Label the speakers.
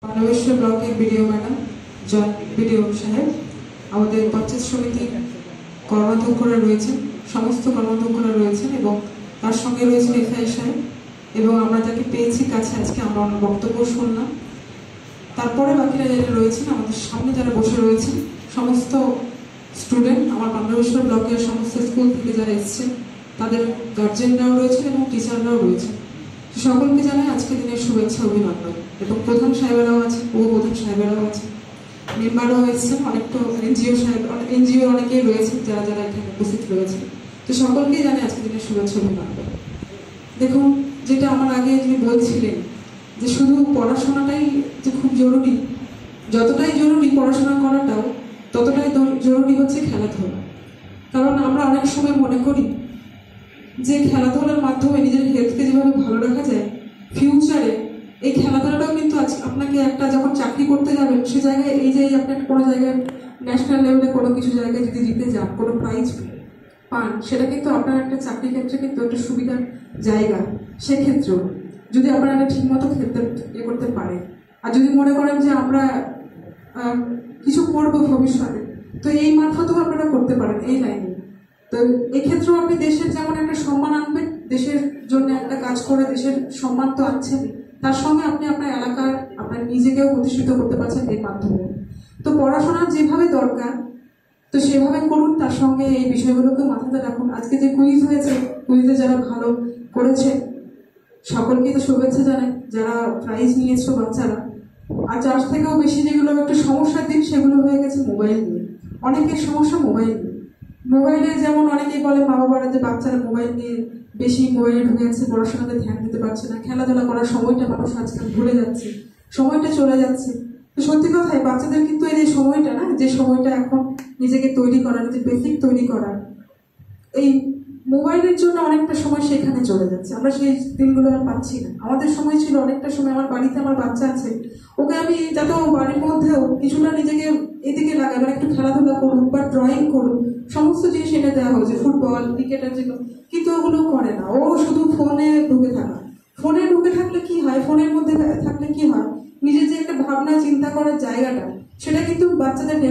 Speaker 1: মানবেশ্বর ব্লকের BDO madam, joint BDO সাহেব, আমাদের পঞ্চায়েত সমিতির কর্মাধ্যক্ষরা রয়েছেন, সমস্ত কর্মাধ্যক্ষরা রয়েছেন এবং তার সঙ্গে রয়েছেন এফআই সাহেব, এবং আমরা যাকে পেয়েছি কাছে আজকে আমরা ওনার বক্তব্য শুনলাম। তারপরে বাকিরা যারা রয়েছেন, আমাদের সামনে যারা বসে রয়েছেন সমস্ত স্টুডেন্ট, আমার মানবেশ্বর ব্লকের সমস্ত স্কুল থেকে যারা এসছেন তাদের গার্জেনরাও রয়েছেন এবং টিচাররাও রয়েছেন। সকলকে জানাই আজকে দিনের শুভেচ্ছা অভিনন্দন। এবং প্রধান সাহেবেরাও আছে, উপপ্রধান সাহেবেরাও আছে, মেম্বারও এসেছেন, অনেকটা এনজিও সাহেব, এনজিও অনেকেই রয়েছেন যারা যারা এখানে উপস্থিত রয়েছেন। তো সকলকেই জানাই আজকে দিনের শুভেচ্ছা অভিনন্দন। দেখুন, যেটা আমার আগে যিনি বলছিলেন যে শুধু পড়াশোনাটাই যে খুব জরুরি, যতটাই জরুরি পড়াশোনা করাটাও ততটাই জরুরি হচ্ছে খেলাধুলা। কারণ আমরা অনেক সময় মনে করি যে খেলাধুলার মাধ্যমে নিজের হেলথকে যেভাবে ভালো রাখা যায়, ফিউচারে এই খেলাধুলাটাও কিন্তু আপনাকে একটা যখন চাকরি করতে যাবেন সে জায়গায় এই যে আপনার কোনো জায়গায় ন্যাশনাল লেভেলে কোনো কিছু জায়গায় যদি জিতে যান, কোনো প্রাইজ পান, সেটা কিন্তু আপনার একটা চাকরি ক্ষেত্রে কিন্তু একটা সুবিধার জায়গা। সেক্ষেত্রেও যদি আপনারা একটা ঠিকমতো খেলতে করতে পারেন, আর যদি মনে করেন যে আমরা কিছু করবো ভবিষ্যতে, তো এই মারফতেও আপনারা করতে পারেন এই লাইনে। তো এক্ষেত্রেও আপনি দেশের যেমন একটা সম্মান আনবেন, দেশের জন্য একটা কাজ করে দেশের সম্মান তো আনছেন, তার সঙ্গে আপনি আপনার এলাকার আপনার নিজেকেও প্রতিষ্ঠিত করতে পারছেন এই মাধ্যমে। তো পড়াশোনা যেভাবে দরকার তো সেভাবে করুন, তার সঙ্গে এই বিষয়গুলোকে মাথাতে রাখুন। আজকে যে কুইজ হয়েছে, কুইজে যারা ভালো করেছে সকলকেই তো শুভেচ্ছা জানাই, যারা প্রাইজ নিয়েছো বাচ্চারা। আর তার থেকেও বেশি যেগুলো একটা সমস্যার দিক সেগুলো হয়ে গেছে মোবাইল নিয়ে। অনেকের সমস্যা মোবাইল নিয়ে। মোবাইলে যেমন অনেকেই বলে মা বাবারা যে বাচ্চারা মোবাইল নিয়ে বেশি মোবাইলে ঢুকে যাচ্ছে, পড়াশোনাতে ধ্যান দিতে পারছে না, খেলাধুলা করার সময়টা মানুষ আজকাল ভুলে যাচ্ছে, সময়টা চলে যাচ্ছে। তো সত্যি কথাই বাচ্চাদের কিন্তু এই যে সময়টা না, যে সময়টা এখন নিজেকে তৈরি করার, যে বেসিক তৈরি করার, এই মোবাইলের জন্য অনেকটা সময় সেখানে চলে যাচ্ছে। আমরা সেই দিনগুলো আর পাচ্ছি না। আমাদের সময় ছিল অনেকটা সময়, আমার বাড়িতে আমার বাচ্চা আছে, ওকে আমি যাতে বাড়ির মধ্যেও কিছুটা নিজেকে এদিকে লাগাই, মানে একটু খেলাধুলা করুক বা ড্রয়িং করুক, সমস্ত জিনিস এটা দেওয়া হয়েছে, ফুটবল ক্রিকেটের জন্য, কিন্তু ওগুলো করে না। ও শুধু ফোনে ঢুকে থাকা। ফোনে ঢুকে থাকলে কি হয়, ফোনের মধ্যে থাকলে কি হয়, নিজের যে একটা ভাবনা চিন্তা করার জায়গাটা সেটা কিন্তু বাচ্চাদের